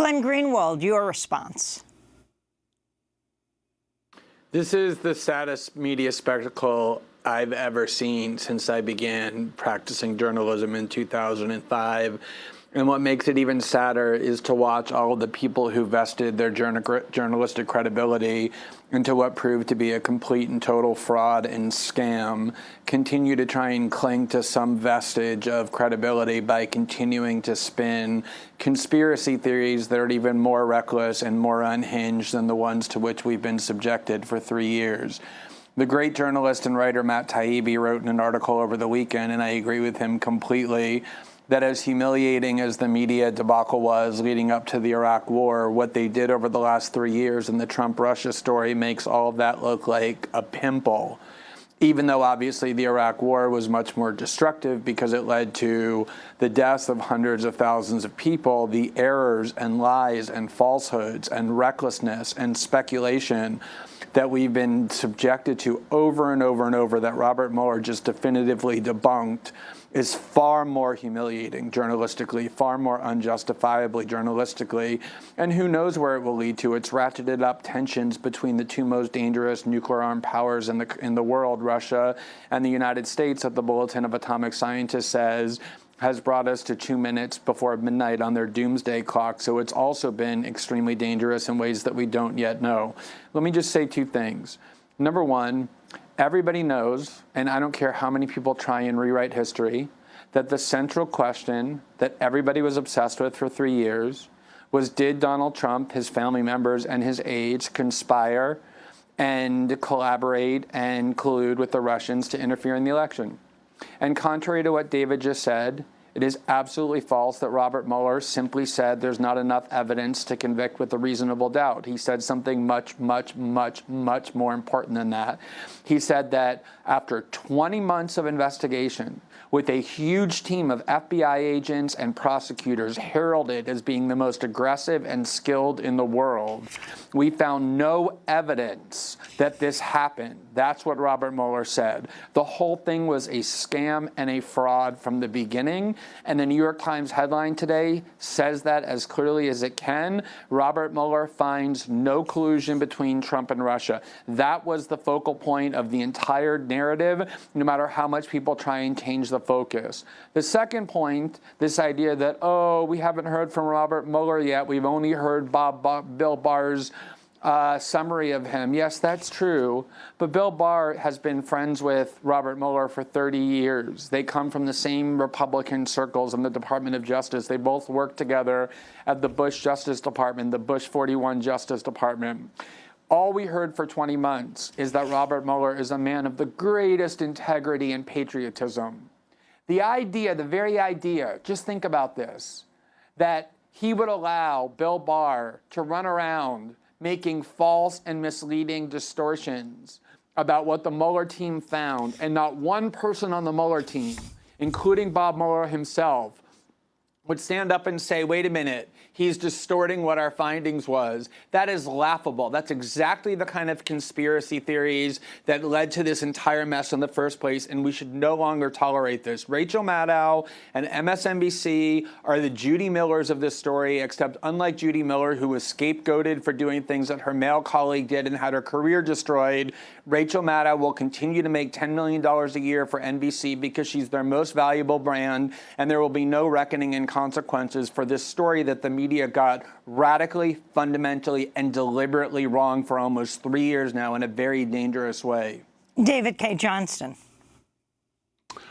Glen Greenwald, your response. This is the saddest media spectacle I've ever seen since I began practicing journalism in 2005. And what makes it even sadder is to watch all of the people who vested their journalistic credibility into what proved to be a complete and total fraud and scam continue to try and cling to some vestige of credibility by continuing to spin conspiracy theories that are even more reckless and more unhinged than the ones to which we've been subjected for 3 years. The great journalist and writer Matt Taibbi wrote in an article over the weekend, and I agree with him completely, that as humiliating as the media debacle was leading up to the Iraq war, what they did over the last 3 years in the Trump-Russia story makes all of that look like a pimple. Even though obviously the Iraq war was much more destructive because it led to the deaths of hundreds of thousands of people, the errors and lies and falsehoods and recklessness and speculation that we've been subjected to over and over and over that Robert Mueller just definitively debunked is far more humiliating journalistically, far more unjustifiably journalistically, and who knows where it will lead to. It's ratcheted up tensions between the two most dangerous nuclear armed powers in the world, Russia and the United States, that the Bulletin of Atomic Scientists says has brought us to 2 minutes before midnight on their doomsday clock. So it's also been extremely dangerous in ways that we don't yet know. Let me just say two things. Number one, everybody knows, and I don't care how many people try and rewrite history, that the central question that everybody was obsessed with for 3 years was, did Donald Trump, his family members, and his aides conspire and collaborate and collude with the Russians to interfere in the election? And contrary to what David just said, it is absolutely false that Robert Mueller simply said there's not enough evidence to convict with a reasonable doubt. He said something much, much, much, much more important than that. He said that after 20 months of investigation, with a huge team of FBI agents and prosecutors heralded as being the most aggressive and skilled in the world, we found no evidence that this happened. That's what Robert Mueller said. The whole thing was a scam and a fraud from the beginning. And the New York Times headline today says that as clearly as it can. Robert Mueller finds no collusion between Trump and Russia. That was the focal point of the entire narrative, no matter how much people try and change the focus. The second point, this idea that, oh, we haven't heard from Robert Mueller yet. We've only heard Bill Barr's summary of him. Yes, that's true. But Bill Barr has been friends with Robert Mueller for 30 years. They come from the same Republican circles in the Department of Justice. They both worked together at the Bush Justice Department, the Bush 41 Justice Department. All we heard for 20 months is that Robert Mueller is a man of the greatest integrity and patriotism. The idea, the very idea, just think about this, that he would allow Bill Barr to run around making false and misleading distortions about what the Mueller team found, and not one person on the Mueller team, including Bob Mueller himself, would stand up and say, wait a minute, he's distorting what our findings was. That is laughable. That's exactly the kind of conspiracy theories that led to this entire mess in the first place, and we should no longer tolerate this. Rachel Maddow and MSNBC are the Judy Millers of this story, except unlike Judy Miller, who was scapegoated for doing things that her male colleague did and had her career destroyed, Rachel Maddow will continue to make $10 million a year for NBC because she's their most valuable brand, and there will be no reckoning and consequences for this story that the media got radically, fundamentally, and deliberately wrong for almost 3 years now in a very dangerous way. David K. Johnston.